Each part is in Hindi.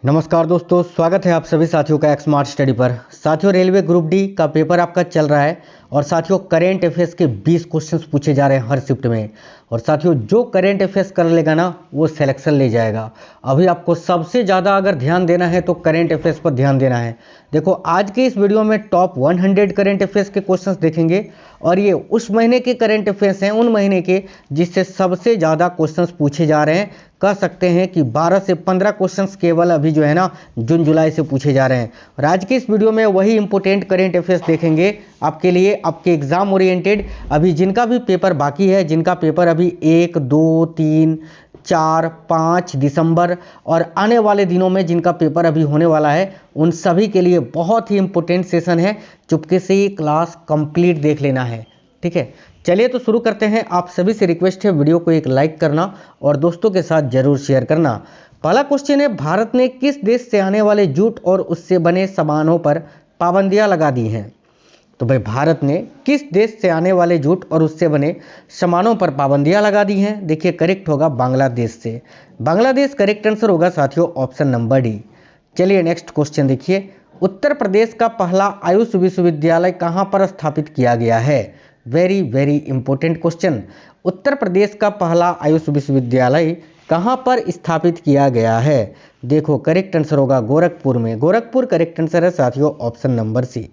नमस्कार दोस्तों, स्वागत है आप सभी साथियों का एक स्मार्ट स्टडी पर। साथियों, रेलवे ग्रुप डी का पेपर आपका चल रहा है और साथियों करेंट अफेयर्स के 20 क्वेश्चंस पूछे जा रहे हैं हर शिफ्ट में। और साथियों जो करेंट अफेयर्स कर लेगा ना वो सिलेक्शन ले जाएगा। अभी आपको सबसे ज़्यादा अगर ध्यान देना है तो करेंट अफेयर्स पर ध्यान देना है। देखो, आज के इस वीडियो में टॉप 100 करेंट अफेयर्स के क्वेश्चंस देखेंगे और ये उस महीने के करेंट अफेयर्स हैं, उन महीने के जिससे सबसे ज़्यादा क्वेश्चंस पूछे जा रहे हैं। कह सकते हैं कि 12 से 15 क्वेश्चंस केवल अभी जो है ना जून जुलाई से पूछे जा रहे हैं। और आज के इस वीडियो में वही इंपॉर्टेंट करेंट अफेयर्स देखेंगे आपके लिए, आपके एग्जाम ओरिएंटेड। अभी जिनका भी पेपर बाकी है, जिनका पेपर अभी 1, 2, 3, 4, 5 दिसंबर और आने वाले दिनों में जिनका पेपर अभी होने वाला है, उन सभी के लिए बहुत ही इंपॉर्टेंट सेशन है। चुपके से ये क्लास कंप्लीट देख लेना है, ठीक है। चलिए तो शुरू करते हैं। आप सभी से रिक्वेस्ट है वीडियो को एक लाइक करना और दोस्तों के साथ जरूर शेयर करना। पहला क्वेश्चन है, भारत ने किस देश से आने वाले जूट और उससे बने सामानों पर पाबंदियां लगा दी हैं? तो भाई, भारत ने किस देश से आने वाले जूट और उससे बने सामानों पर पाबंदियां लगा दी हैं? देखिए, करेक्ट होगा बांग्लादेश से। बांग्लादेश करेक्ट आंसर होगा साथियों, ऑप्शन नंबर डी। चलिए नेक्स्ट क्वेश्चन देखिए, उत्तर प्रदेश का पहला आयुष विश्वविद्यालय कहां पर स्थापित किया गया है? Very very important question. Uttar Pradesh का पहला आयुष विश्वविद्यालय कहां पर स्थापित किया गया है? देखो, करेक्ट आंसर होगा गोरखपुर में। गोरखपुर करेक्ट आंसर है साथियों, ऑप्शन नंबर सी।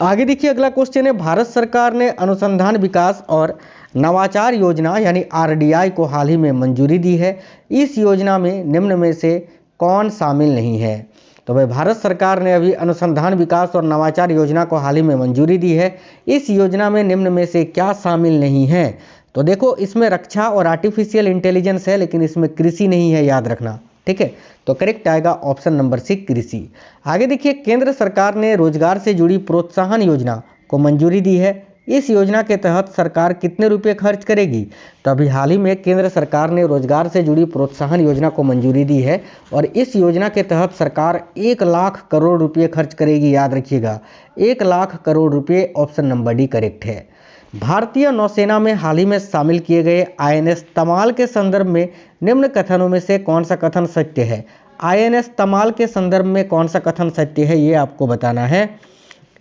आगे देखिए, अगला क्वेश्चन है, भारत सरकार ने अनुसंधान विकास और नवाचार योजना यानी आरडीआई को हाल ही में मंजूरी दी है। इस योजना में निम्न में से कौन शामिल नहीं है? तो भाई, भारत सरकार ने अभी अनुसंधान विकास और नवाचार योजना को हाल ही में मंजूरी दी है। इस योजना में निम्न में से क्या शामिल नहीं है? तो देखो, इसमें रक्षा और आर्टिफिशियल इंटेलिजेंस है, लेकिन इसमें कृषि नहीं है, याद रखना, ठीक है। तो करेक्ट आएगा ऑप्शन नंबर सी, कृषि। आगे देखिए, केंद्र सरकार ने रोजगार से जुड़ी प्रोत्साहन योजना को मंजूरी दी है। इस योजना के तहत सरकार कितने रुपए खर्च करेगी? तो अभी हाल ही में केंद्र सरकार ने रोजगार से जुड़ी प्रोत्साहन योजना को मंजूरी दी है और इस योजना के तहत सरकार 1 लाख करोड़ रुपए खर्च करेगी, याद रखिएगा, 1 लाख करोड़ रुपए। ऑप्शन नंबर डी करेक्ट है। भारतीय नौसेना में हाल ही में शामिल किए गए आईएनएस तमाल के संदर्भ में निम्न कथनों में से कौन सा कथन सत्य है? आईएनएस तमाल के संदर्भ में कौन सा कथन सत्य है, ये आपको बताना है।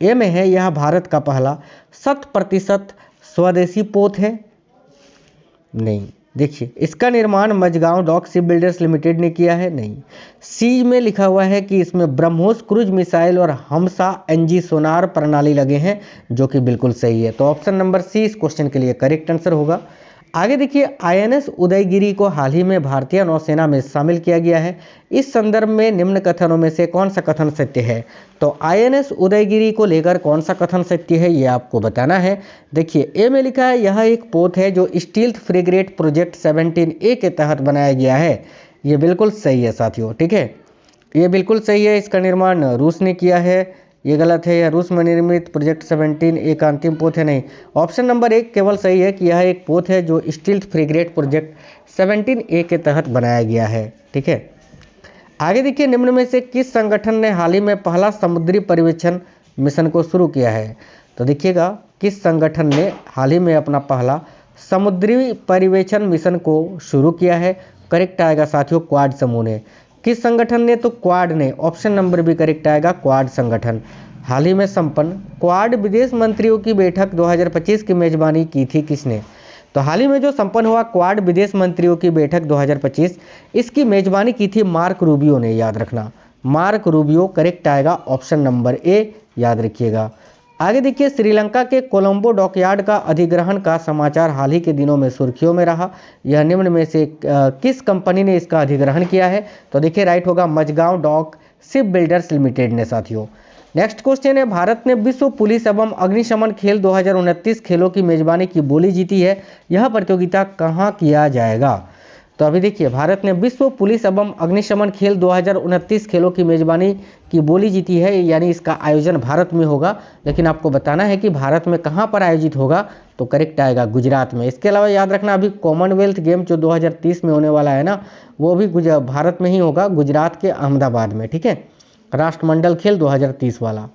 ए में है, यह भारत का पहला 100% स्वदेशी पोत है। नहीं। देखिए, इसका निर्माण Mazagon dock shipbuilders limited ने किया है। नहीं। सी में लिखा हुआ है कि इसमें ब्रह्मोस क्रूज मिसाइल और हमसा एनजी सोनार प्रणाली लगे हैं, जो कि बिल्कुल सही है। तो ऑप्शन नंबर सी इस क्वेश्चन के लिए करेक्ट आंसर होगा। आगे देखिए, आईएनएस उदयगिरी को हाल ही में भारतीय नौसेना में शामिल किया गया है। इस संदर्भ में निम्न कथनों में से कौन सा कथन सत्य है? तो आईएनएस उदयगिरी को लेकर कौन सा कथन सत्य है, ये आपको बताना है। देखिए, ए में लिखा है, यह एक पोत है जो स्टील्थ फ्रिगेट प्रोजेक्ट 17A के तहत बनाया गया है। ये बिल्कुल सही है साथियों, ठीक है, ये बिल्कुल सही है। इसका निर्माण रूस ने किया है, ये गलत है। यह रूस में निर्मित प्रोजेक्ट 17A का अंतिम पोत है। नहीं। ऑप्शन नंबर 1 केवल सही है कि यह एक पोत है जो स्टील्थ फ्रिगेट प्रोजेक्ट 17A के तहत बनाया गया है, ठीक है। आगे देखिए, निम्न में से किस संगठन ने हाल ही में पहला समुद्री पर्यवेक्षण मिशन को शुरू किया है? तो देखिएगा, किस संगठन ने हाल ही में अपना पहला समुद्री पर्यवेक्षण मिशन को शुरू किया है? करेक्ट आएगा साथियों, क्वाड समूह ने। किस संगठन ने? तो क्वाड ने। ऑप्शन नंबर भी करेक्ट आएगा, क्वाड संगठन। हाल ही में संपन्न क्वाड विदेश मंत्रियों की बैठक 2025 की मेजबानी की थी किसने? तो हाल ही में जो संपन्न हुआ क्वाड विदेश मंत्रियों की बैठक 2025, इसकी मेजबानी की थी मार्क रूबियो ने, याद रखना, मार्क रूबियो। करेक्ट आएगा ऑप्शन नंबर ए, याद रखिएगा। आगे देखिए, श्रीलंका के कोलंबो डॉकयार्ड का अधिग्रहण का समाचार हाल ही के दिनों में सुर्खियों में रहा। यह निम्न में से किस कंपनी ने इसका अधिग्रहण किया है? तो देखिए, राइट होगा Mazagon dock shipbuilders limited ने साथियों। नेक्स्ट क्वेश्चन है, भारत ने विश्व पुलिस एवं अग्निशमन खेल 2029 खेलों की मेजबानी की बोली जीती है। यह प्रतियोगिता कहाँ किया जाएगा? तो अभी देखिए, भारत ने विश्व पुलिस एवं अग्निशमन खेल 2029 खेलों की मेजबानी की बोली जीती है, यानी इसका आयोजन भारत में होगा। लेकिन आपको बताना है कि भारत में कहाँ पर आयोजित होगा। तो करेक्ट आएगा गुजरात में। इसके अलावा याद रखना, अभी कॉमनवेल्थ गेम जो 2030 में होने वाला है ना, वो भी भारत में ही होगा, गुजरात के अहमदाबाद में, ठीक है, राष्ट्रमंडल खेल 2030 वाला।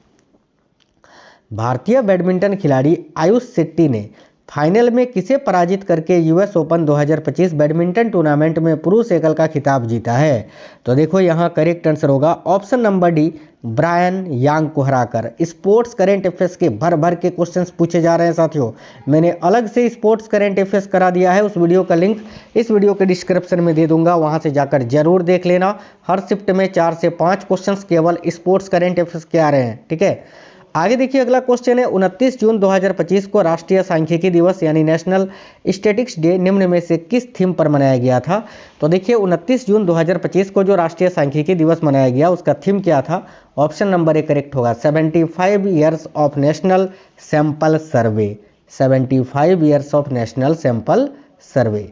भारतीय बैडमिंटन खिलाड़ी आयुष शेट्टी ने फाइनल में किसे पराजित करके यूएस ओपन 2025 बैडमिंटन टूर्नामेंट में पुरुष एकल का खिताब जीता है? तो देखो यहाँ करेक्ट आंसर होगा ऑप्शन नंबर डी, ब्रायन यांग को हराकर। स्पोर्ट्स करंट अफेयर्स के भर भर के क्वेश्चंस पूछे जा रहे हैं साथियों। मैंने अलग से स्पोर्ट्स करंट अफेयर्स करा दिया है, उस वीडियो का लिंक इस वीडियो के डिस्क्रिप्शन में दे दूंगा, वहां से जाकर जरूर देख लेना। हर शिफ्ट में 4 से 5 क्वेश्चंस केवल स्पोर्ट्स करंट अफेयर्स के आ रहे हैं, ठीक है। आगे देखिए अगला क्वेश्चन है, 29 जून 2025 को राष्ट्रीय सांख्यिकी दिवस यानी नेशनल स्टैटिस्टिक्स डे निम्न में से किस थीम पर मनाया गया था? तो देखिए 29 जून 2025 को जो राष्ट्रीय सांख्यिकी दिवस मनाया गया उसका थीम क्या था? ऑप्शन नंबर ए करेक्ट होगा 75 years of national sample survey. 75 years of national sample survey.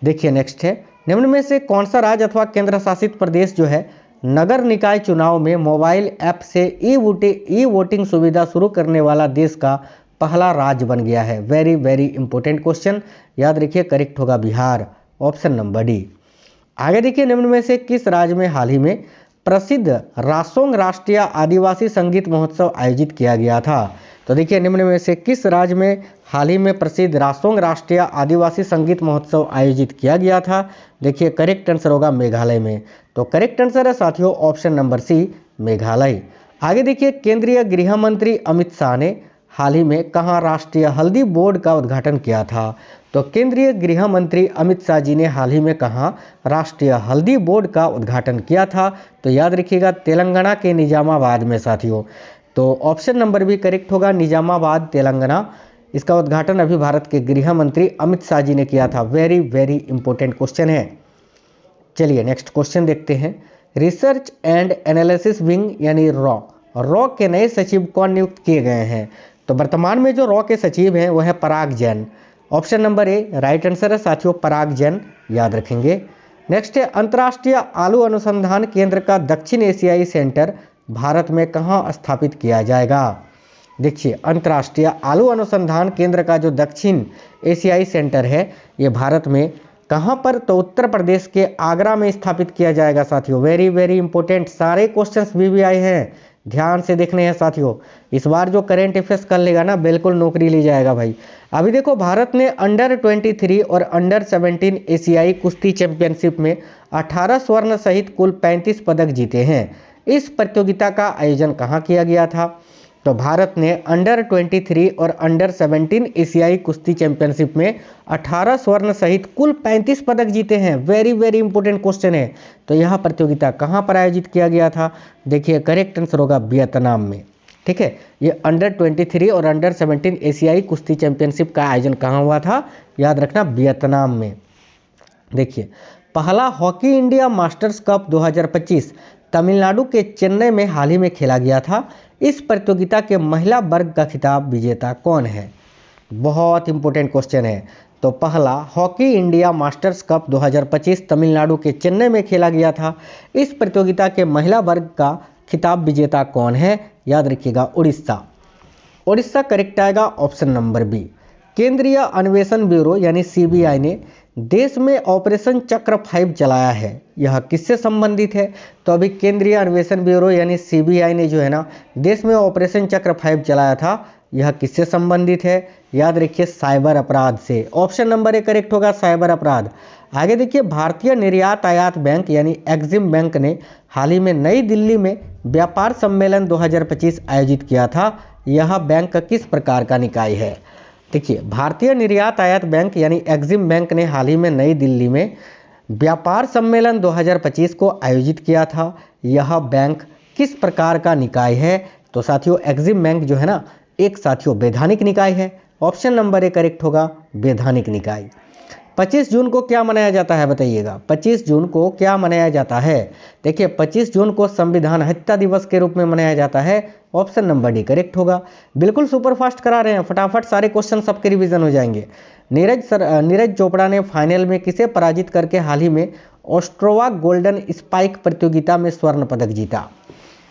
देखिए नेक्स्ट है, निम्न में से कौन सा राज्य अथवा केंद्र शासित प्रदेश जो है नगर निकाय चुनाव में मोबाइल ऐप से ई वोटिंग सुविधा शुरू करने वाला देश का पहला राज्य बन गया है? वेरी वेरी इंपॉर्टेंट क्वेश्चन, याद रखिए करेक्ट होगा बिहार, ऑप्शन नंबर डी। आगे देखिए, निम्न में से किस राज्य में हाल ही में प्रसिद्ध रासोंग राष्ट्रीय आदिवासी संगीत महोत्सव आयोजित किया गया था? तो देखिए निम्न में से किस राज्य में हाल ही में प्रसिद्ध रासोंग राष्ट्रीय आदिवासी संगीत महोत्सव आयोजित किया गया था? देखिए करेक्ट आंसर होगा मेघालय में। तो करेक्ट आंसर है साथियों ऑप्शन नंबर सी, मेघालय। आगे देखिए, केंद्रीय गृह मंत्री अमित शाह ने हाल ही में कहाँ राष्ट्रीय हल्दी बोर्ड का उद्घाटन किया था? तो केंद्रीय गृह मंत्री अमित शाह जी ने हाल ही में कहाँ राष्ट्रीय हल्दी बोर्ड का उद्घाटन किया था? तो याद रखिएगा तेलंगाना के निजामाबाद में साथियों। तो ऑप्शन नंबर भी करेक्ट होगा, निजामाबाद तेलंगाना। इसका उद्घाटन अभी भारत के गृह मंत्री अमित शाह जी ने किया था। वेरी वेरी इंपॉर्टेंट क्वेश्चन है। चलिए नेक्स्ट क्वेश्चन देखते हैं, रिसर्च एंड एनालिसिस विंग यानी रॉ के नए सचिव कौन नियुक्त किए गए हैं? तो वर्तमान में जो रॉ के सचिव हैं वह है Parag Jain. Option number A right answer है साथियों, पराग जैन, याद रखेंगे। नेक्स्ट है, अंतर्राष्ट्रीय आलू अनुसंधान केंद्र का दक्षिण एशियाई सेंटर भारत में कहाँ स्थापित किया जाएगा? देखिए अंतर्राष्ट्रीय आलू अनुसंधान केंद्र का जो दक्षिण एशियाई सेंटर है ये भारत में कहाँ पर? तो उत्तर प्रदेश के आगरा में स्थापित किया जाएगा साथियों। वेरी वेरी इंपॉर्टेंट, सारे क्वेश्चंस भी आए हैं, ध्यान से देखने हैं साथियों। इस बार जो करेंट अफेयर्स कर लेगा ना बिल्कुल नौकरी ली जाएगा भाई। अभी देखो, भारत ने अंडर 23 और अंडर 17 एशियाई कुश्ती चैंपियनशिप में 18 स्वर्ण सहित कुल 35 पदक जीते हैं। इस प्रतियोगिता का आयोजन कहाँ किया गया था? तो भारत ने अंडर 23 और अंडर 17 एशियाई कुश्ती चैंपियनशिप में 18 स्वर्ण सहित कुल 35 पदक जीते हैं। वेरी वेरी इंपॉर्टेंट क्वेश्चन है। तो यह प्रतियोगिता कहाँ पर आयोजित किया गया था? देखिए करेक्ट आंसर होगा वियतनाम में, ठीक है। ये अंडर 23 और अंडर 17 एशियाई कुश्ती चैंपियनशिप का आयोजन कहाँ हुआ था? याद रखना वियतनाम में। देखिए, पहला hockey India masters cup 2025 Tamil Nadu के चेन्नई में हाल ही में खेला गया था। इस प्रतियोगिता के महिला वर्ग का खिताब विजेता कौन है? बहुत इंपॉर्टेंट क्वेश्चन है। तो पहला hockey India masters cup 2025 Tamil Nadu के चेन्नई में खेला गया था। इस प्रतियोगिता के महिला वर्ग का खिताब विजेता कौन है? याद रखिएगा उड़ीसा। उड़ीसा करेक्ट आएगा, ऑप्शन नंबर बी। केंद्रीय अन्वेषण ब्यूरो यानी सीबीआई ने देश में ऑपरेशन चक्र 5 चलाया है, यह किससे संबंधित है? तो अभी केंद्रीय अन्वेषण ब्यूरो यानी सीबीआई ने जो है ना देश में ऑपरेशन चक्र 5 चलाया था, यह किससे संबंधित है? याद रखिए साइबर अपराध से। ऑप्शन नंबर ए करेक्ट होगा, साइबर अपराध। आगे देखिए, भारतीय निर्यात आयात बैंक यानी एग्जिम बैंक ने हाल ही में नई दिल्ली में व्यापार सम्मेलन 2025 आयोजित किया था। यह बैंक किस प्रकार का निकाय है? देखिए, भारतीय निर्यात आयात बैंक यानी एग्जिम बैंक ने हाल ही में नई दिल्ली में व्यापार सम्मेलन 2025 को आयोजित किया था। यह बैंक किस प्रकार का निकाय है? तो साथियों एग्जिम बैंक जो है ना एक साथियों वैधानिक निकाय है। ऑप्शन नंबर ए करेक्ट होगा, वैधानिक निकाय। 25 जून को क्या मनाया जाता है बताइएगा? 25 जून को क्या मनाया जाता है? देखिए 25 जून को संविधान हत्या दिवस के रूप में मनाया जाता है। ऑप्शन नंबर डी करेक्ट होगा। बिल्कुल सुपरफास्ट करा रहे हैं, फटाफट सारे क्वेश्चन सबके रिवीजन हो जाएंगे। नीरज चोपड़ा ने फाइनल में किसे पराजित करके हाल ही में ऑस्ट्रोवा गोल्डन स्पाइक प्रतियोगिता में स्वर्ण पदक जीता?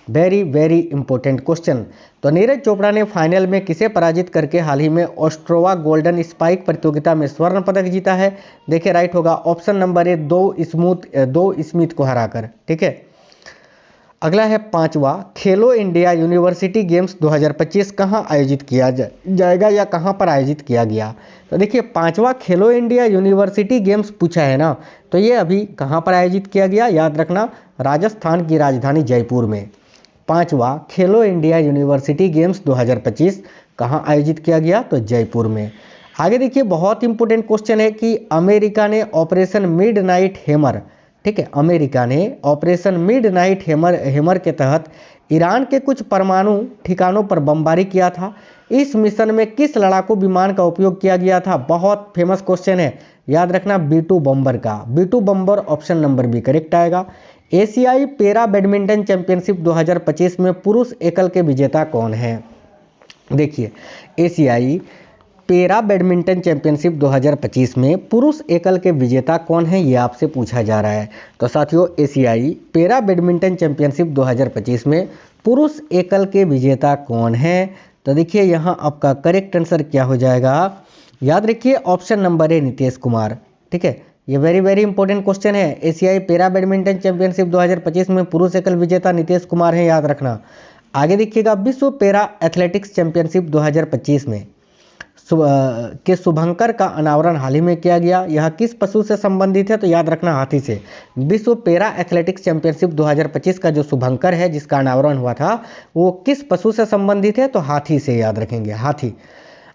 Very very important question. तो नीरज चोपड़ा ने फाइनल में किसे पराजित करके हाल ही में ऑस्ट्रोवा गोल्डन स्पाइक प्रतियोगिता में स्वर्ण पदक जीता है? देखिए राइट होगा ऑप्शन नंबर ए, दो स्मिथ को हराकर, ठीक है। अगला है पांचवा, खेलो इंडिया यूनिवर्सिटी गेम्स 2025 कहाँ आयोजित किया जाएगा या कहाँ पर आयोजित किया गया। तो देखिए पांचवा खेलो इंडिया यूनिवर्सिटी गेम्स पूछा है ना, तो ये अभी कहाँ पर आयोजित किया गया, याद रखना राजस्थान की राजधानी जयपुर में। पांचवा खेलो इंडिया यूनिवर्सिटी गेम्स 2025 कहाँ आयोजित किया गया, तो जयपुर में। आगे देखिए बहुत इंपॉर्टेंट क्वेश्चन है कि अमेरिका ने ऑपरेशन मिडनाइट हैमर, ठीक है, अमेरिका ने ऑपरेशन मिडनाइट हैमर के तहत ईरान के कुछ परमाणु ठिकानों पर बमबारी किया था। इस मिशन में किस लड़ाकू विमान का उपयोग किया गया था, बहुत फेमस क्वेश्चन है, याद रखना B-2 बम्बर का। B-2 बम्बर option number B correct आएगा। एशियाई पैरा बैडमिंटन चैंपियनशिप 2025 में पुरुष एकल के विजेता कौन है। देखिए एशियाई पैरा बैडमिंटन चैंपियनशिप 2025 में पुरुष एकल के विजेता कौन है, ये आपसे पूछा जा रहा है। तो साथियों एशियाई पैरा बैडमिंटन चैंपियनशिप 2025 में पुरुष एकल के विजेता कौन है, तो देखिए यहाँ आपका करेक्ट आंसर क्या हो जाएगा, याद रखिए ऑप्शन नंबर ए नितेश कुमार, ठीक है। ये वेरी इंपॉर्टेंट क्वेश्चन है। एशियाई पैरा बैडमिंटन चैंपियनशिप 2025 में पुरुष एकल विजेता नितेश कुमार है, याद रखना। आगे देखिएगा विश्व पैरा एथलेटिक्स चैंपियनशिप 2025 में के शुभंकर का अनावरण हाल ही में किया गया। यह किस पशु से संबंधित है, तो याद रखना हाथी से। विश्व पैरा एथलेटिक्स चैंपियनशिप 2025 का जो शुभंकर है जिसका अनावरण हुआ था वो किस पशु से संबंधित है, तो हाथी से, याद रखेंगे हाथी।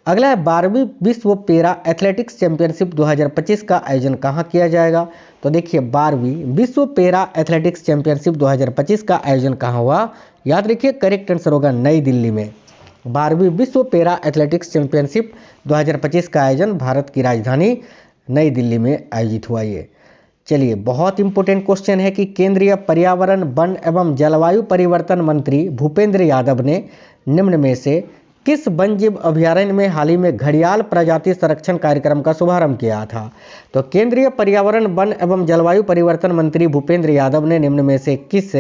अगला है 12वीं विश्व पैरा एथलेटिक्स चैंपियनशिप 2025 का आयोजन कहाँ किया जाएगा। तो देखिए 12वीं विश्व पैरा एथलेटिक्स चैंपियनशिप 2025 का आयोजन कहाँ हुआ, याद रखिए करेक्ट आंसर होगा नई दिल्ली में। 12वीं विश्व पैरा एथलेटिक्स चैंपियनशिप 2025 का आयोजन भारत की राजधानी नई दिल्ली में आयोजित हुआ। ये चलिए बहुत इंपॉर्टेंट क्वेश्चन है कि केंद्रीय पर्यावरण वन एवं जलवायु परिवर्तन मंत्री भूपेंद्र यादव ने निम्न में से किस वन्यजीव अभयारण्य में हाल ही में घड़ियाल प्रजाति संरक्षण कार्यक्रम का शुभारंभ किया था। तो केंद्रीय पर्यावरण वन एवं जलवायु परिवर्तन मंत्री भूपेंद्र यादव ने निम्न में से किस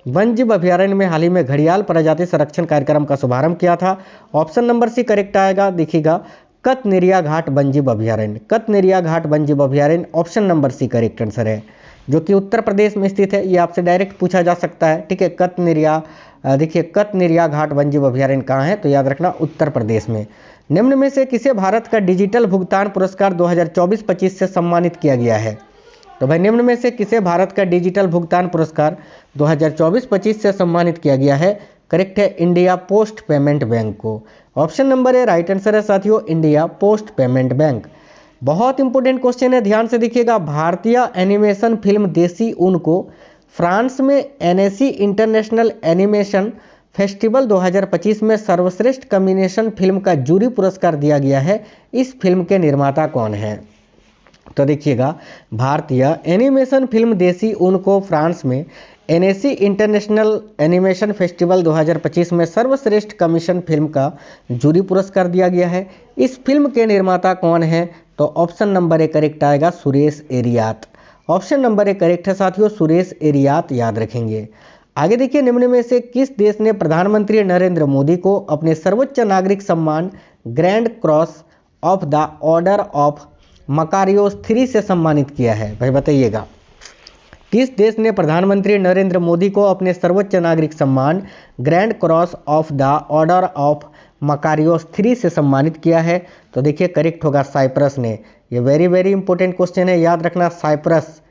वन्यजीव अभयारण्य में हाल ही में घड़ियाल प्रजाति संरक्षण कार्यक्रम का शुभारंभ किया था। ऑप्शन नंबर सी करेक्ट आएगा। देखिएगा कतनिरिया घाट वन्यजीव अभयारण्य, कतनिरिया घाट वन्यजीव अभयारण्य option number C correct answer है, जो कि उत्तर प्रदेश में स्थित है। ये आपसे डायरेक्ट पूछा जा सकता है, ठीक है। कतनिरिया, देखिए कतनिरिया घाट वन्यजीव अभयारण्य कहाँ है, तो याद रखना उत्तर प्रदेश में। निम्न में से किसे भारत का डिजिटल भुगतान पुरस्कार 2024-25 से सम्मानित किया गया है। तो भाई निम्न में से किसे भारत का डिजिटल भुगतान पुरस्कार 2024-25 से सम्मानित किया गया है, करेक्ट है इंडिया पोस्ट पेमेंट बैंक को। Option number A right answer है साथियों, इंडिया पोस्ट पेमेंट बैंक। बहुत इंपॉर्टेंट क्वेश्चन है, ध्यान से देखिएगा। भारतीय एनिमेशन फिल्म देसी ऊन को फ्रांस में NAC इंटरनेशनल एनिमेशन फेस्टिवल 2025 में सर्वश्रेष्ठ कॉम्बिनेशन फिल्म का जूरी पुरस्कार दिया गया है। इस फिल्म के निर्माता कौन है। तो देखिएगा भारतीय एनिमेशन फिल्म देसी ऊन को फ्रांस में NAC इंटरनेशनल एनिमेशन फेस्टिवल 2025 में सर्वश्रेष्ठ कमीशन फिल्म का जूरी पुरस्कार दिया गया है। इस फिल्म के निर्माता कौन है, तो ऑप्शन नंबर ए करेक्ट आएगा सुरेश एरियात। ऑप्शन नंबर ए करेक्ट है साथियों, सुरेश एरियात, याद रखेंगे। आगे देखिए निम्न में से किस देश ने प्रधानमंत्री नरेंद्र मोदी को अपने सर्वोच्च नागरिक सम्मान grand cross of the order of Makarios 3 से सम्मानित किया है। भाई बताइएगा किस देश ने प्रधानमंत्री नरेंद्र मोदी को अपने सर्वोच्च नागरिक सम्मान grand cross of the order of Makarios 3 से सम्मानित किया है। तो देखिए करेक्ट होगा साइप्रस ने। ये वेरी इंपॉर्टेंट क्वेश्चन है, याद रखना साइप्रस।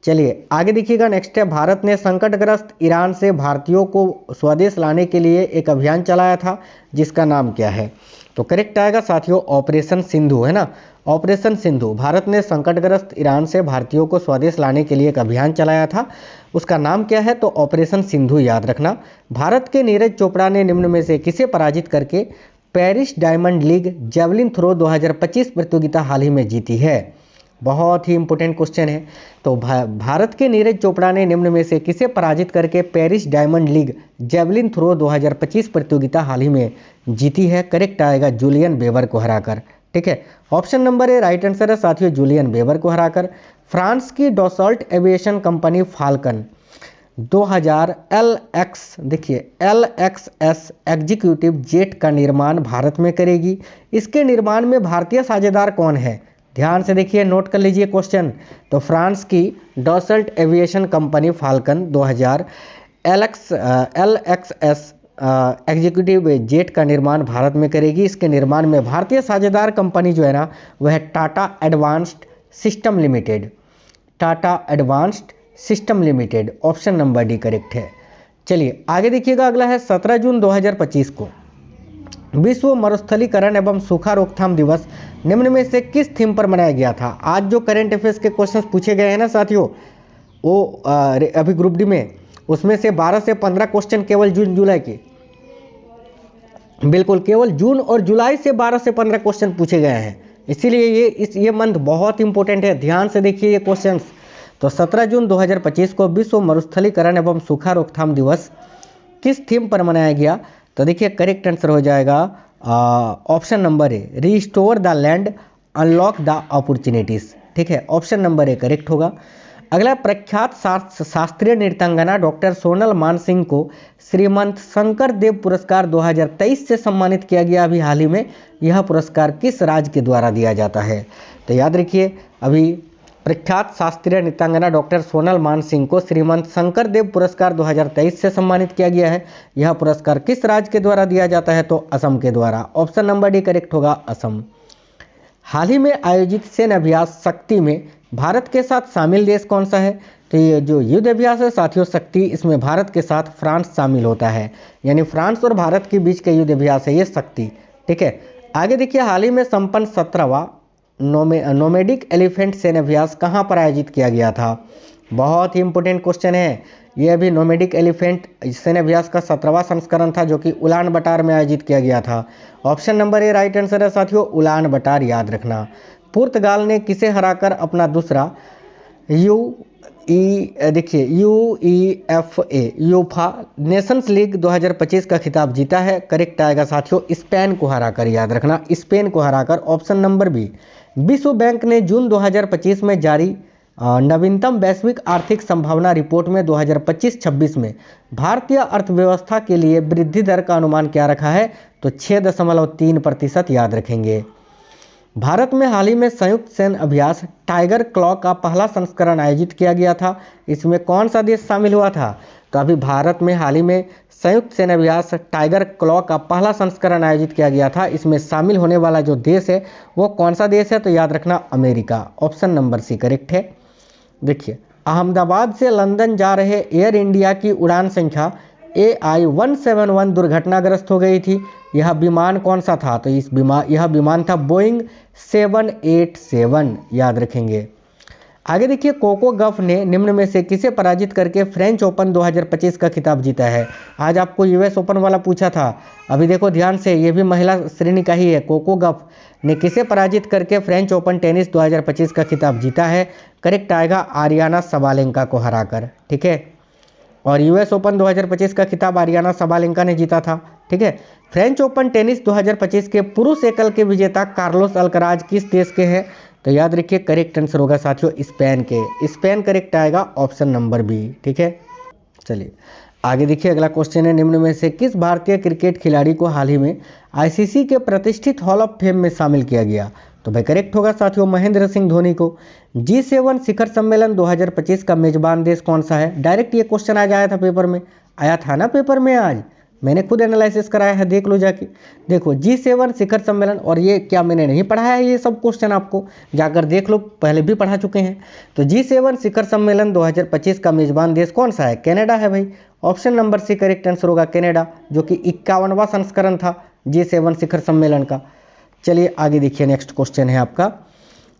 चलिए आगे देखिएगा नेक्स्ट है, भारत ने संकटग्रस्त ईरान से भारतीयों को स्वदेश लाने के लिए एक अभियान चलाया था जिसका नाम क्या है। तो करेक्ट आएगा साथियों ऑपरेशन सिंधु, है ना, ऑपरेशन सिंधु। भारत ने संकटग्रस्त ईरान से भारतीयों को स्वदेश लाने के लिए एक अभियान चलाया था, उसका नाम क्या है, तो ऑपरेशन सिंधु, याद रखना। भारत के नीरज चोपड़ा ने निम्न में से किसे पराजित करके Paris diamond league javelin throw 2025 प्रतियोगिता हाल ही में जीती है। बहुत ही इंपॉर्टेंट क्वेश्चन है। तो भारत के नीरज चोपड़ा ने निम्न में से किसे पराजित करके Paris diamond league javelin throw 2025 प्रतियोगिता हाल ही में जीती है। करेक्ट आएगा जूलियन बेबर को हराकर, ठीक है। Option number A right answer है साथियों, जूलियन बेबर को हराकर। फ्रांस की Dassault Aviation company Falcon 2000 LX, देखिए LXS एग्जीक्यूटिव जेट का निर्माण भारत में करेगी। इसके निर्माण में भारतीय साझेदार कौन है, ध्यान से देखिए, नोट कर लीजिए क्वेश्चन। तो फ्रांस की Dassault Aviation company Falcon 2000 LXS executive jet का निर्माण भारत में करेगी। इसके निर्माण में भारतीय साझेदार कंपनी जो है ना वह है Tata advanced system limited. Tata advanced system limited, option number D correct है। चलिए आगे देखिएगा, अगला है 17 जून 2025 को विश्व मरुस्थलीकरण एवं सूखा रोकथाम दिवस निम्न में से किस थीम पर मनाया गया था। आज जो करंट अफेयर्स के क्वेश्चंस पूछे गए हैं ना साथियों, वो अभी ग्रुप डी में, उसमें से 12 से 15 क्वेश्चन केवल जून जुलाई के, बिल्कुल केवल जून और जुलाई से 12 से 15 क्वेश्चन पूछे गए हैं। इसीलिए ये मंथ बहुत इंपॉर्टेंट है, ध्यान से देखिए ये क्वेश्चंस। तो 17 जून 2025 को विश्व मरुस्थलीकरण एवं सूखा रोकथाम दिवस किस थीम पर मनाया गया। तो देखिए करेक्ट आंसर हो जाएगा option number A, restore the land unlock the opportunities. ठीक है, ऑप्शन नंबर ए करेक्ट होगा। अगला, प्रख्यात शास्त्रीय नृत्यांगना डॉक्टर सोनल मानसिंह को श्रीमंत शंकर देव पुरस्कार 2023 से सम्मानित किया गया। अभी हाल ही में यह पुरस्कार किस राज्य के द्वारा दिया जाता है। तो याद रखिए, अभी प्रख्यात शास्त्रीय नृत्यांगना डॉक्टर सोनल मानसिंह को श्रीमंत शंकर देव पुरस्कार 2023 से सम्मानित किया गया है। यह पुरस्कार किस राज्य के द्वारा दिया जाता है। तो असम के द्वारा, ऑप्शन नंबर डी करेक्ट होगा, असम। हाल ही में आयोजित सैन्य अभ्यास शक्ति में भारत के साथ शामिल देश कौन सा है। तो ये जो युद्ध अभ्यास है साथियों शक्ति, इसमें भारत के साथ फ्रांस शामिल होता है, यानी फ्रांस और भारत के बीच का युद्ध अभ्यास है ये शक्ति। ठीक है, आगे देखिए, हाल ही में संपन्न 17वां नोमैडिक एलिफेंट सैन्य अभ्यास कहाँ पर आयोजित किया गया था। बहुत ही इंपॉर्टेंट क्वेश्चन है ये। अभी नोमैडिक एलिफेंट सैन्य अभ्यास का 17वां संस्करण था जो कि उलान बटार में आयोजित किया गया था। Option number A right answer है साथियों, उलान बटार, याद रखना। पुर्तगाल ने किसे हराकर अपना दूसरा यूफा नेशंस लीग 2025 का खिताब जीता है। करेक्ट आएगा साथियों, स्पेन को हराकर, याद रखना, स्पेन को हराकर, ऑप्शन नंबर बी। विश्व बैंक ने जून 2025 में जारी नवीनतम वैश्विक आर्थिक संभावना रिपोर्ट में 2025-26 में भारतीय अर्थव्यवस्था के लिए वृद्धि दर का अनुमान क्या रखा है। तो 6.3%, याद रखेंगे। भारत में हाल ही में संयुक्त सैन्य अभ्यास टाइगर क्लॉ का पहला संस्करण आयोजित किया गया था। इसमें कौन सा देश शामिल हुआ था। तो अभी भारत में हाल ही में संयुक्त सैन्य अभ्यास टाइगर क्लॉ का पहला संस्करण आयोजित किया गया था। इसमें शामिल होने वाला जो देश है वो कौन सा देश है। तो याद रखना, America, option number C correct है। देखिए, अहमदाबाद से लंदन जा रहे एयर इंडिया की उड़ान संख्या AI-171 दुर्घटनाग्रस्त हो गई थी। यह विमान कौन सा था। तो यह विमान था बोइंग 787, याद रखेंगे। आगे देखिए, कोको गफ ने निम्न में से किसे पराजित करके फ्रेंच ओपन 2025 का खिताब जीता है। आज आपको US ओपन वाला पूछा था। अभी देखो ध्यान से, ये भी महिला श्रेणी का ही है। कोको गफ ने किसे पराजित करके फ्रेंच ओपन टेनिस 2025 का खिताब जीता है। करेक्ट आएगा, आरियाना सबालेंका को हराकर। ठीक है, और US ओपन 2025 का खिताब आरियाना सबालेंका ने जीता था। ठीक है, फ्रेंच ओपन टेनिस 2025 के पुरुष एकल के विजेता कार्लोस अल्कराज किस देश के हैं। तो याद रखिए करेक्ट आंसर होगा साथियों, स्पेन के। स्पेन करेक्ट आएगा, ऑप्शन नंबर बी। ठीक है, चलिए आगे देखिए, अगला क्वेश्चन है, निम्न में से किस भारतीय क्रिकेट खिलाड़ी को हाल ही में ICC के प्रतिष्ठित हॉल ऑफ फेम में शामिल किया गया। तो भाई करेक्ट होगा साथियों, महेंद्र सिंह धोनी को। G7 शिखर सम्मेलन 2025 का मेजबान देश कौन सा है। डायरेक्ट ये क्वेश्चन आज आया था पेपर में, आया था ना पेपर में, आज मैंने खुद एनालिसिस कराया है, देख लो जाके। देखो G7 शिखर सम्मेलन, और ये क्या मैंने नहीं पढ़ाया है, ये सब क्वेश्चन आपको जाकर देख लो, पहले भी पढ़ा चुके हैं। तो G7 शिखर सम्मेलन 2025 का मेजबान देश कौन सा है। कनाडा है भाई, option number C correct answer होगा, कनाडा, जो कि 51वां संस्करण था G7 शिखर सम्मेलन का। चलिए आगे देखिए, नेक्स्ट क्वेश्चन है आपका,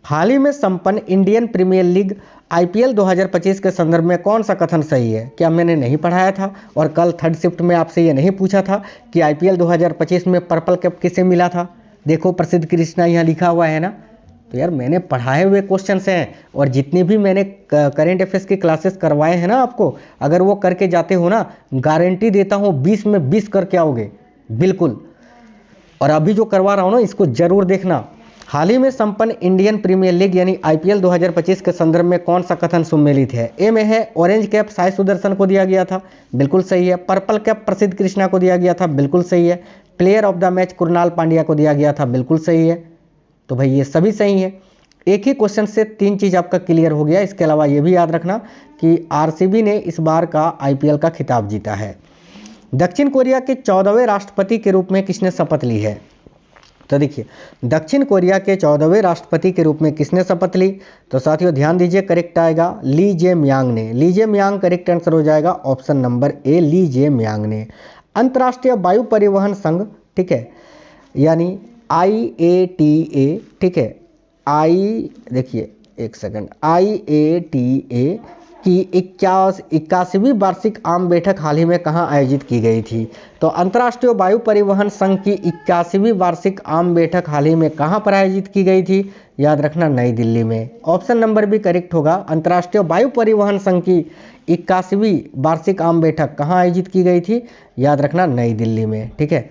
हाल ही में संपन्न इंडियन प्रीमियर लीग IPL 2025 के संदर्भ में कौन सा कथन सही है। क्या मैंने नहीं पढ़ाया था, और कल थर्ड शिफ्ट में आपसे ये नहीं पूछा था कि IPL 2025 में पर्पल कैप किसे मिला था। देखो प्रसिद्ध कृष्णा यहाँ लिखा हुआ है ना। तो यार मैंने पढ़ाए हुए क्वेश्चंस हैं, और जितनी भी मैंने करेंट अफेयर्स की क्लासेस करवाए हैं ना आपको, अगर वो करके जाते हो ना, गारंटी देता हूँ 20 में 20 करके आओगे बिल्कुल। और अभी जो करवा रहा हूँ ना, इसको जरूर देखना। हाल ही में संपन्न इंडियन प्रीमियर लीग यानी IPL 2025 के संदर्भ में कौन सा कथन सुमेलित है। ए में है, ऑरेंज कैप साई सुदर्शन को दिया गया था, बिल्कुल सही है। पर्पल कैप प्रसिद्ध कृष्णा को दिया गया था, बिल्कुल सही है। Player of the match Kunal Pandya को दिया गया था, बिल्कुल सही है। तो भाई ये सभी सही है। एक ही क्वेश्चन से 3 चीज आपका क्लियर हो गया। इसके अलावा ये भी याद रखना कि आरसीबी ने इस बार का आईपीएल का खिताब जीता है। दक्षिण कोरिया के 14वें राष्ट्रपति के रूप में किसने शपथ ली है? तो देखिए, दक्षिण कोरिया के 14वें राष्ट्रपति के रूप में किसने शपथ ली? तो साथियों ध्यान दीजिए, करेक्ट आएगा ली जे म्यांग ने। ली जे म्यांग करेक्ट आंसर हो जाएगा ऑप्शन नंबर ए, ली जे म्यांग ने। अंतर्राष्ट्रीय वायु परिवहन संघ, ठीक है, यानी IATA, ठीक है, देखिए एक सेकंड, IATA की 81वीं वार्षिक आम बैठक हाल ही में कहाँ आयोजित की गई थी? तो अंतर्राष्ट्रीय वायु परिवहन संघ की 81वीं वार्षिक आम बैठक हाल ही में कहाँ पर आयोजित की गई थी? याद रखना नई दिल्ली में। ऑप्शन नंबर भी करेक्ट होगा। अंतर्राष्ट्रीय वायु परिवहन संघ की 81वीं वार्षिक आम बैठक कहाँ आयोजित की गई थी? याद रखना नई दिल्ली में, ठीक है।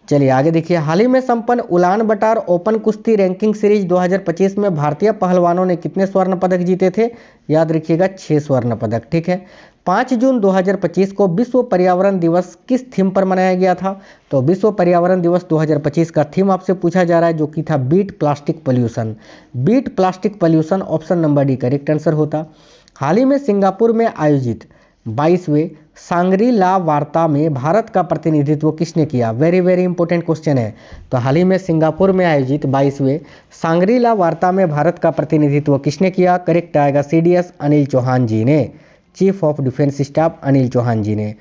चलिए आगे देखिए, हाल ही में संपन्न उलान बटार ओपन कुश्ती रैंकिंग सीरीज 2025 में भारतीय पहलवानों ने कितने स्वर्ण पदक जीते थे? याद रखिएगा 6 स्वर्ण पदक, ठीक है। 5 जून 2025 को विश्व पर्यावरण दिवस किस थीम पर मनाया गया था? तो विश्व पर्यावरण दिवस 2025 का थीम आपसे पूछा जा रहा है, जो कि था beat plastic pollution. Beat plastic pollution, option number D correct answer होता। हाल ही में सिंगापुर में आयोजित 22वें सांग्री ला वार्ता में भारत का प्रतिनिधित्व किसने किया? वेरी वेरी इंपॉर्टेंट क्वेश्चन है। तो हाल ही में सिंगापुर में आयोजित 22वें सांग्री ला वार्ता में भारत का प्रतिनिधित्व किसने किया? करेक्ट आएगा CDS अनिल चौहान जी ने, chief of defence staff Anil Chauhan ji ने।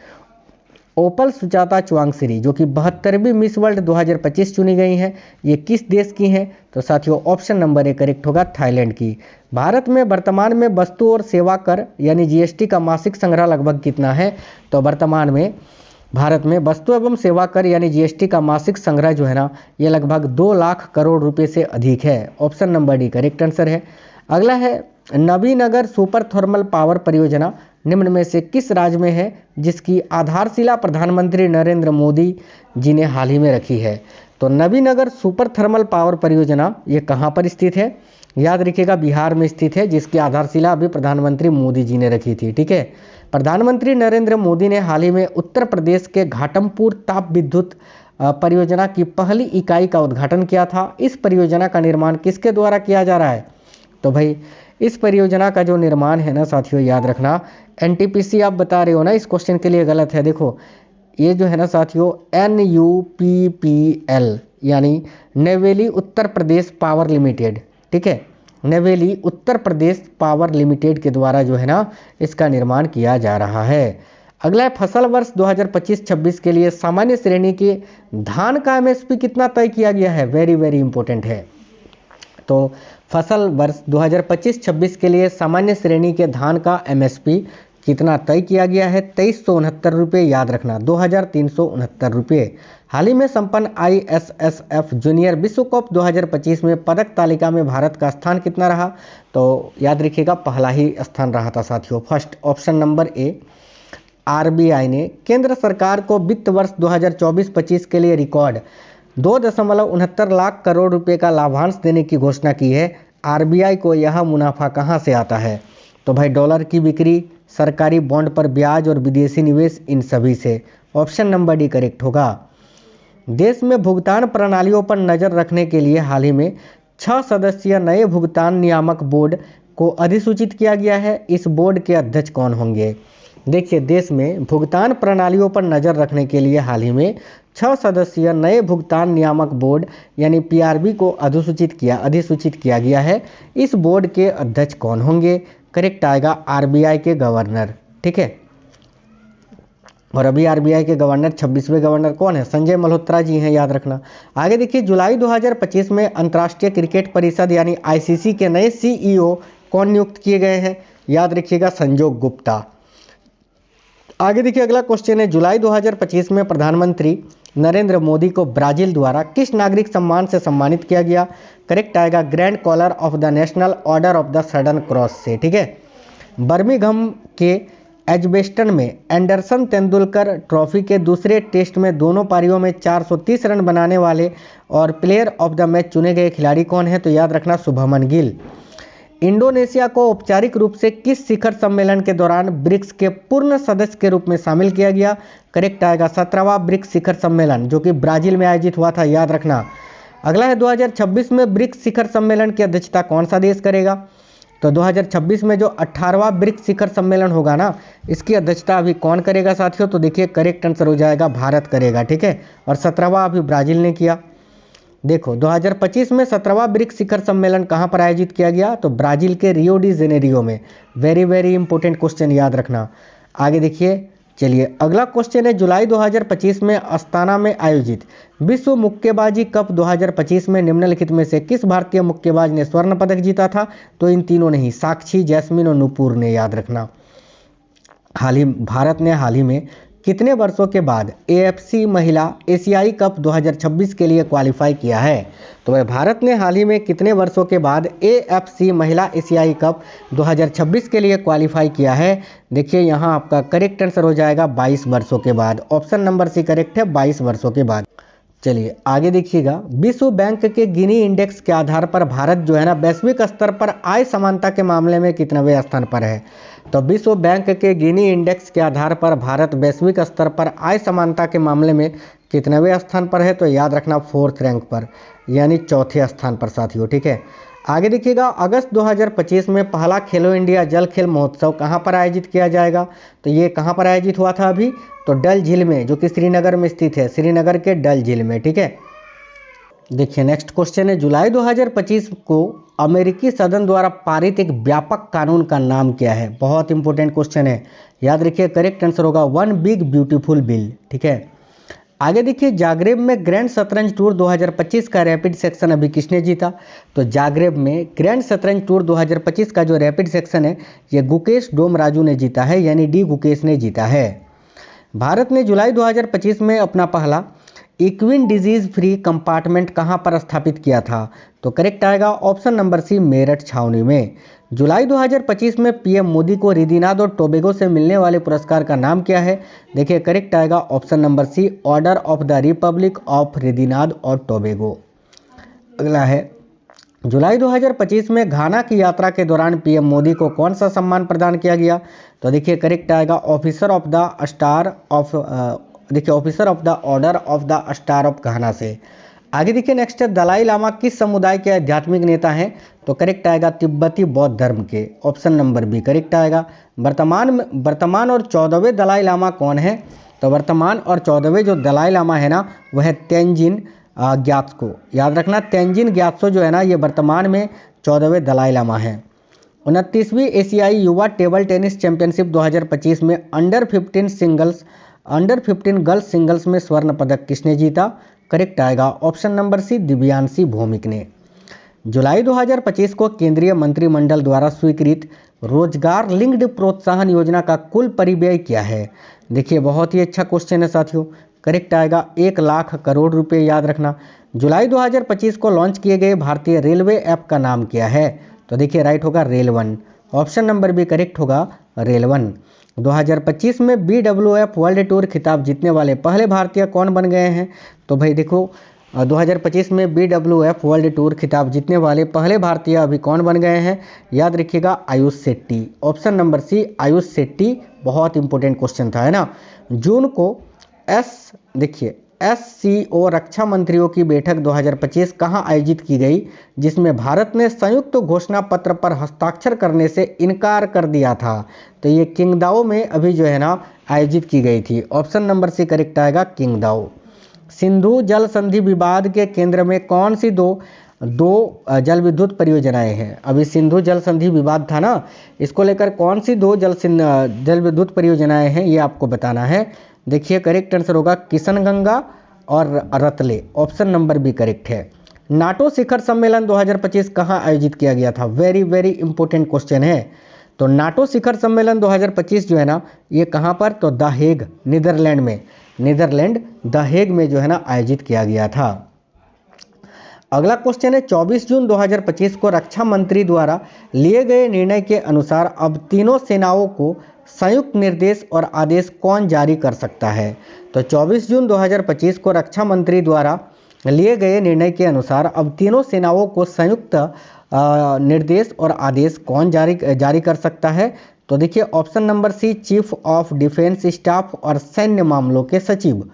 ओपल सुजाता चुआंगश्री, जो कि 72वीं मिस वर्ल्ड 2025 चुनी गई हैं, ये किस देश की हैं? तो साथियों ऑप्शन नंबर ए करेक्ट होगा, थाईलैंड की। भारत में वर्तमान में वस्तु और सेवा कर यानी GST का मासिक संग्रह लगभग कितना है? तो वर्तमान में भारत में वस्तु एवं सेवा कर यानी GST का मासिक संग्रह जो है ना, ये लगभग 2 लाख करोड़ रुपए से अधिक है। Option number D correct answer है। अगला है नबीनगर सुपर थर्मल पावर परियोजना निम्न में से किस राज्य में है, जिसकी आधारशिला प्रधानमंत्री नरेंद्र मोदी जी ने हाल ही में रखी है? तो नबीनगर सुपर थर्मल पावर परियोजना ये कहाँ पर स्थित है? याद रखिएगा बिहार में स्थित है, जिसकी आधारशिला अभी प्रधानमंत्री मोदी जी ने रखी थी, ठीक है। प्रधानमंत्री नरेंद्र मोदी ने हाल ही में उत्तर प्रदेश के घाटमपुर ताप विद्युत परियोजना की पहली इकाई का उद्घाटन किया था। इस परियोजना का निर्माण किसके द्वारा किया जा रहा है? तो भाई इस परियोजना का जो निर्माण है ना साथियों, याद रखना NTPC आप बता रहे हो ना, इस क्वेश्चन के लिए गलत है। देखो ये जो है ना साथियों NUPPL यानी नेवेली उत्तर प्रदेश पावर लिमिटेड, ठीक है, नेवेली उत्तर प्रदेश पावर लिमिटेड के द्वारा जो है ना इसका निर्माण किया जा रहा है। अगला है फसल वर्ष 2025-26 के लिए सामान्य श्रेणी के धान का MSP कितना तय किया गया है? वेरी वेरी इंपॉर्टेंट है। तो फसल वर्ष 2025-26 के लिए सामान्य श्रेणी के धान का MSP कितना तय किया गया है? 2369 रुपये, याद रखना 2369 रुपये। हाल ही में संपन्न ISSF जूनियर विश्व कप 2025 में पदक तालिका में भारत का स्थान कितना रहा? तो याद रखिएगा पहला ही स्थान रहा था साथियों, फर्स्ट, ऑप्शन नंबर ए। RBI ने केंद्र सरकार को वित्त वर्ष 2024-25 के लिए रिकॉर्ड 2.69 लाख करोड़ रुपए का लाभांश देने की घोषणा की है। RBI को यह मुनाफा कहां से आता है? तो भाई डॉलर की बिक्री, सरकारी बॉन्ड पर ब्याज और विदेशी निवेश, इन सभी से। ऑप्शन नंबर डी करेक्ट होगा। देश में भुगतान प्रणालियों पर नजर रखने के लिए हाल ही में 6 सदस्यीय नए भुगतान नियामक बोर्ड को अधिसूचित किया गया है। इस बोर्ड के अध्यक्ष कौन होंगे? देखिए देश में भुगतान प्रणालियों पर नजर रखने के लिए हाल ही में 6 सदस्यीय नए भुगतान नियामक बोर्ड यानी PRB को अधिसूचित किया गया है। इस बोर्ड के अध्यक्ष कौन होंगे? करेक्ट आएगा RBI के गवर्नर, ठीक है। और अभी RBI के गवर्नर 26वें गवर्नर कौन है? संजय मल्होत्रा जी हैं, याद रखना। आगे देखिए, जुलाई 2025 में अंतर्राष्ट्रीय क्रिकेट परिषद यानी ICC के नए CEO कौन नियुक्त किए गए हैं? याद रखिएगा संजोग गुप्ता। आगे देखिए अगला क्वेश्चन है, जुलाई 2025 में प्रधानमंत्री नरेंद्र मोदी को ब्राजील द्वारा किस नागरिक सम्मान से सम्मानित किया गया? करेक्ट आएगा grand collar of the national order of the southern cross से, ठीक है। बर्मिंघम के एजबेस्टन में एंडरसन तेंदुलकर ट्रॉफी के दूसरे टेस्ट में दोनों पारियों में 430 रन बनाने वाले और प्लेयर ऑफ द मैच चुने गए खिलाड़ी कौन है? तो याद रखना शुभमन गिल। इंडोनेशिया को औपचारिक रूप से किस शिखर सम्मेलन के दौरान ब्रिक्स के पूर्ण सदस्य के रूप में शामिल किया गया? करेक्ट आएगा 17वां ब्रिक्स शिखर सम्मेलन, जो कि ब्राजील में आयोजित हुआ था, याद रखना। अगला है 2026 में ब्रिक्स शिखर सम्मेलन की अध्यक्षता कौन सा देश करेगा? तो 2026 में जो 18वां ब्रिक्स शिखर सम्मेलन होगा ना, इसकी अध्यक्षता अभी कौन करेगा साथियों? तो देखिए करेक्ट आंसर हो जाएगा भारत करेगा, ठीक है। और 17वां अभी ब्राजील ने किया। देखो 2025 में 17वां ब्रिक्स शिखर सम्मेलन कहाँ पर आयोजित किया गया? तो ब्राजील के रियो डी जेनेरियो में। वेरी वेरी इंपॉर्टेंट क्वेश्चन, याद रखना। आगे देखिए, चलिए अगला क्वेश्चन है, जुलाई 2025 में अस्ताना में आयोजित विश्व मुक्केबाजी कप 2025 में निम्नलिखित में से किस भारतीय मुक्केबाज ने स्वर्ण पदक जीता था? तो इन तीनों ने ही, साक्षी, जैस्मिन और नूपुर ने, याद रखना। भारत ने हाल ही में कितने वर्षों के बाद एएफसी महिला एशियाई कप 2026 के लिए क्वालिफाई किया है? तो वह भारत ने हाल ही में कितने वर्षों के बाद एएफसी महिला एशियाई कप 2026 के लिए क्वालिफाई किया है? देखिए यहाँ आपका करेक्ट आंसर हो जाएगा 22 वर्षों के बाद। ऑप्शन नंबर सी करेक्ट है, 22 वर्षों के बाद। चलिए आगे देखिएगा, विश्व बैंक के गिनी इंडेक्स के आधार पर भारत जो है ना वैश्विक स्तर पर आय समानता के मामले में कितनेवें स्थान पर है? तो विश्व बैंक के गिनी इंडेक्स के आधार पर भारत वैश्विक स्तर पर आय समानता के मामले में कितनेवें स्थान पर है? तो याद रखना 4th रैंक पर, यानी 4थे स्थान पर साथियों, ठीक है। आगे देखिएगा, अगस्त 2025 में पहला खेलो इंडिया जल खेल महोत्सव कहाँ पर आयोजित किया जाएगा? तो ये कहाँ पर आयोजित हुआ था अभी? तो डल झील में, जो कि श्रीनगर में स्थित है, श्रीनगर के डल झील में, ठीक है। देखिए नेक्स्ट क्वेश्चन है, जुलाई 2025 को अमेरिकी सदन द्वारा पारित एक व्यापक कानून का नाम क्या है? बहुत इंपॉर्टेंट क्वेश्चन है, याद रखिए करेक्ट आंसर होगा वन बिग ब्यूटीफुल बिल, ठीक है। आगे देखिए, जागरेब में ग्रैंड शतरंज टूर 2025 का रैपिड सेक्शन अभी किसने जीता? तो जागरेब में ग्रैंड शतरंज टूर 2025 का जो रैपिड सेक्शन है, ये गुकेश डोमराजू ने जीता है, यानी डी गुकेश ने जीता है। भारत ने जुलाई 2025 में अपना पहला इक्विन डिजीज फ्री कंपार्टमेंट कहां पर स्थापित किया था? तो करेक्ट आएगा ऑप्शन नंबर सी, मेरठ छावनी में। जुलाई 2025 में पीएम मोदी को रिदिनाद और टोबैगो से मिलने वाले पुरस्कार का नाम क्या है? देखिए करेक्ट आएगा option number C, order of the republic of Trinidad और टोबैगो। अगला है, जुलाई 2025 में घाना की यात्रा के दौरान पीएम मोदी को कौन सा सम्मान प्रदान किया गया? तो देखिए करेक्ट आएगा officer of the star of देखिए officer of the order of the star of Ghana से। आगे देखिए नेक्स्ट है, दलाई लामा किस समुदाय के आध्यात्मिक नेता हैं? तो करेक्ट आएगा तिब्बती बौद्ध धर्म के, ऑप्शन नंबर बी करेक्ट आएगा। वर्तमान और 14वें दलाई लामा कौन है? तो वर्तमान और 14वें जो दलाई लामा है ना, वह तेंजिन ग्यात्सो, याद रखना तेंजिन ग्यात्सो जो है ना, ये वर्तमान में 14वें दलाई लामा हैं। 29वीं एशियाई युवा टेबल टेनिस चैंपियनशिप 2025 में अंडर 15 गर्ल्स सिंगल्स में स्वर्ण पदक किसने जीता? करेक्ट आएगा option number C, Divyanshi Bhowmik ने। जुलाई 2025 को केंद्रीय मंत्रिमंडल द्वारा स्वीकृत रोजगार लिंक्ड प्रोत्साहन योजना का कुल परिव्यय क्या है? देखिए बहुत ही अच्छा क्वेश्चन है साथियों, करेक्ट आएगा 1 लाख करोड़ रुपए, याद रखना। जुलाई 2025 को लॉन्च किए गए भारतीय रेलवे ऐप का नाम क्या है? तो देखिए राइट होगा rail one, option number B correct होगा रेल वन। 2025 में BWF वर्ल्ड टूर खिताब जीतने वाले पहले भारतीय कौन बन गए हैं? तो भाई देखो 2025 में BWF वर्ल्ड टूर खिताब जीतने वाले पहले भारतीय अभी कौन बन गए हैं? याद रखिएगा Ayush Shetty, option number C Ayush Shetty. बहुत इंपॉर्टेंट क्वेश्चन था, है ना। जून को देखिए SCO रक्षा मंत्रियों की बैठक 2025 कहां आयोजित की गई, जिसमें भारत ने संयुक्त घोषणा पत्र पर हस्ताक्षर करने से इनकार कर दिया था? तो ये किंगदाओ में अभी जो है ना आयोजित की गई थी, ऑप्शन नंबर सी करेक्ट आएगा किंगदाओ। सिंधु जल संधि विवाद के केंद्र में कौन सी दो जल विद्युत परियोजनाएं हैं? अभी सिंधु जल संधि विवाद था ना, इसको लेकर कौन सी दो जल विद्युत परियोजनाएं हैं, ये आपको बताना है। देखिए करेक्ट आंसर होगा किशनगंगा और Ratle, option number B correct है। नाटो शिखर सम्मेलन 2025 कहां आयोजित किया गया था? वेरी वेरी इंपॉर्टेंट क्वेश्चन है। तो नाटो शिखर सम्मेलन 2025 जो है ना, ये कहां पर? तो द हेग, नीदरलैंड में, नीदरलैंड द हेग में जो है ना आयोजित किया गया था। अगला क्वेश्चन है, 24 जून 2025 को रक्षा मंत्री द्वारा लिए गए निर्णय के अनुसार अब तीनों सेनाओं को संयुक्त निर्देश और आदेश कौन जारी कर सकता है? तो 24 जून 2025 को रक्षा मंत्री द्वारा लिए गए निर्णय के अनुसार अब तीनों सेनाओं को संयुक्त निर्देश और आदेश कौन जारी कर सकता है? तो देखिए option number C, chief of defence staff और सैन्य मामलों के सचिव।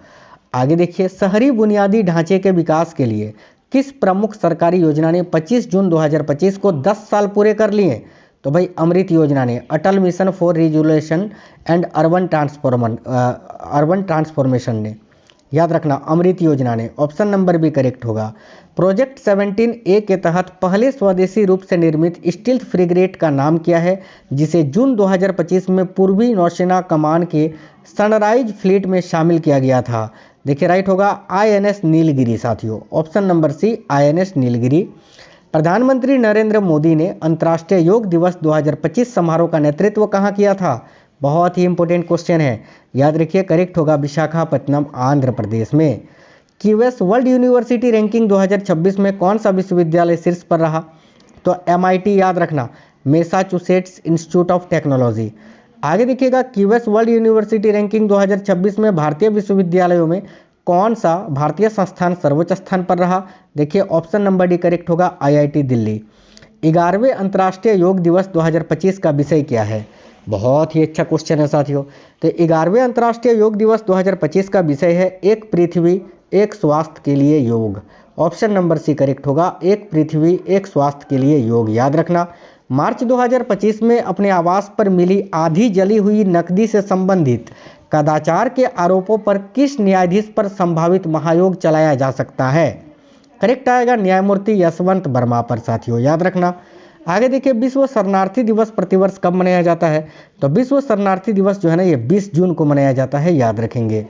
आगे देखिए, शहरी बुनियादी ढांचे के विकास के लिए किस प्रमुख सरकारी योजना ने 25 जून 2025 को 10 साल पूरे कर लिए? तो भाई अमृत योजना ने, Atal mission for rejuvenation and urban transformation ने, याद रखना अमृत योजना ने। ऑप्शन नंबर बी करेक्ट होगा। प्रोजेक्ट 17A के तहत पहले स्वदेशी रूप से निर्मित स्टील्थ फ्रिगेट का नाम क्या है, जिसे जून 2025 में पूर्वी नौसेना कमान के सनराइज फ्लीट में शामिल किया गया था? देखिए राइट होगा INS नीलगिरी साथियों, option number C INS Nilgiri. प्रधानमंत्री नरेंद्र मोदी ने अंतर्राष्ट्रीय योग दिवस 2025 समारोह का नेतृत्व कहाँ किया था? बहुत ही इंपॉर्टेंट क्वेश्चन है, याद रखिए करेक्ट होगा विशाखापत्तनम आंध्र प्रदेश में। क्यूएस वर्ल्ड यूनिवर्सिटी रैंकिंग 2026 में कौन सा विश्वविद्यालय शीर्ष पर रहा? तो MIT, याद रखना मैसाचुसेट्स इंस्टीट्यूट ऑफ टेक्नोलॉजी। आगे देखिएगा क्यूएस वर्ल्ड यूनिवर्सिटी रैंकिंग 2026 में भारतीय विश्वविद्यालयों में कौन सा भारतीय संस्थान सर्वोच्च स्थान पर रहा? देखिए ऑप्शन नंबर डी करेक्ट होगा IIT दिल्ली। 11वें अंतर्राष्ट्रीय योग दिवस 2025 का विषय क्या है? बहुत ही अच्छा क्वेश्चन है साथियों। तो 11वें अंतर्राष्ट्रीय योग दिवस 2025 का विषय है एक पृथ्वी एक स्वास्थ्य के लिए योग। ऑप्शन नंबर सी करेक्ट होगा, एक पृथ्वी एक स्वास्थ्य के लिए योग। याद रखना मार्च 2025 में अपने आवास पर मिली आधी जली हुई नकदी से संबंधित कदाचार के आरोपों पर किस न्यायाधीश पर संभावित महायोग चलाया जा सकता है? करेक्ट आएगा न्यायमूर्ति यशवंत वर्मा पर साथियों, याद रखना। आगे देखिए विश्व शरणार्थी दिवस प्रतिवर्ष कब मनाया जाता है? तो विश्व शरणार्थी दिवस जो है ना ये 20 जून को मनाया जाता है, याद रखेंगे।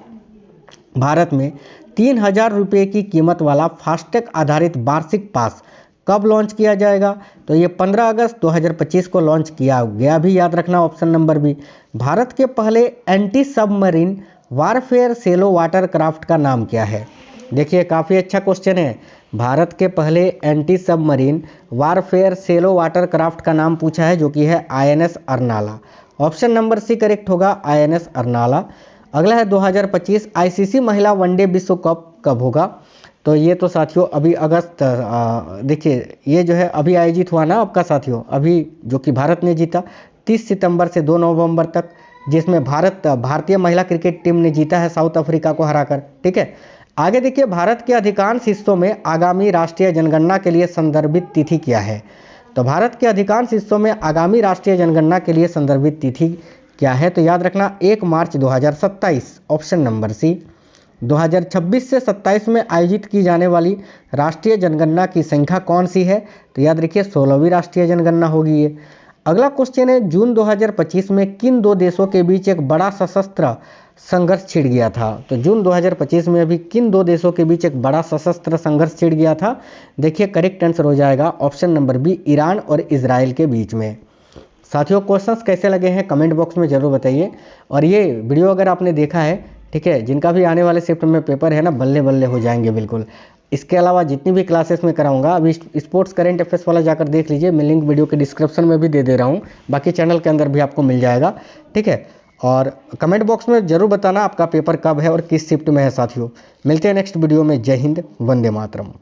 भारत में 3000 रुपये की कीमत वाला फास्टैग आधारित वार्षिक पास कब लॉन्च किया जाएगा? तो ये 15 अगस्त 2025 को लॉन्च किया गया भी, याद रखना ऑप्शन नंबर बी। भारत के पहले anti submarine warfare shallow water craft का नाम क्या है? देखिए काफ़ी अच्छा क्वेश्चन है। भारत के पहले anti submarine warfare shallow water craft का नाम पूछा है, जो कि है INS Arnala. Option number C correct होगा INS अर्नाला। अगला है 2025 ICC महिला वनडे विश्व कप कब होगा? तो ये तो साथियों अभी अगस्त, देखिए ये जो है अभी आयोजित हुआ ना आपका साथियों, अभी जो कि भारत ने जीता 30 सितंबर से 2 नवंबर तक, जिसमें भारतीय महिला क्रिकेट टीम ने जीता है साउथ अफ्रीका को हराकर। ठीक है, आगे देखिए भारत के अधिकांश हिस्सों में आगामी राष्ट्रीय जनगणना के लिए संदर्भित तिथि क्या है? तो भारत के अधिकांश हिस्सों में आगामी राष्ट्रीय जनगणना के लिए संदर्भित तिथि क्या है? तो याद रखना 1 मार्च 2027, ऑप्शन नंबर सी। 2026 से 27 में आयोजित की जाने वाली राष्ट्रीय जनगणना की संख्या कौन सी है? तो याद रखिए 16वीं राष्ट्रीय जनगणना होगी ये। अगला क्वेश्चन है जून 2025 में किन दो देशों के बीच एक बड़ा सशस्त्र संघर्ष छिड़ गया था? तो जून 2025 में अभी किन दो देशों के बीच एक बड़ा सशस्त्र संघर्ष छिड़ गया था? देखिए करेक्ट आंसर हो जाएगा ऑप्शन नंबर बी, ईरान और इजराइल के बीच में। साथियों क्वेश्चंस कैसे लगे हैं कमेंट बॉक्स में जरूर बताइए। और ये वीडियो अगर आपने देखा है, ठीक है, जिनका भी आने वाले शिफ्ट में पेपर है ना, बल्ले बल्ले हो जाएंगे बिल्कुल। इसके अलावा जितनी भी क्लासेस में कराऊंगा, अभी स्पोर्ट्स करंट अफेयर्स वाला जाकर देख लीजिए, मैं लिंक वीडियो के डिस्क्रिप्शन में भी दे रहा हूँ, बाकी चैनल के अंदर भी आपको मिल जाएगा। ठीक है, और कमेंट बॉक्स में जरूर बताना आपका पेपर कब है और किस शिफ्ट में है साथियों। मिलते हैं नेक्स्ट वीडियो में। जय हिंद, वंदे मातरम।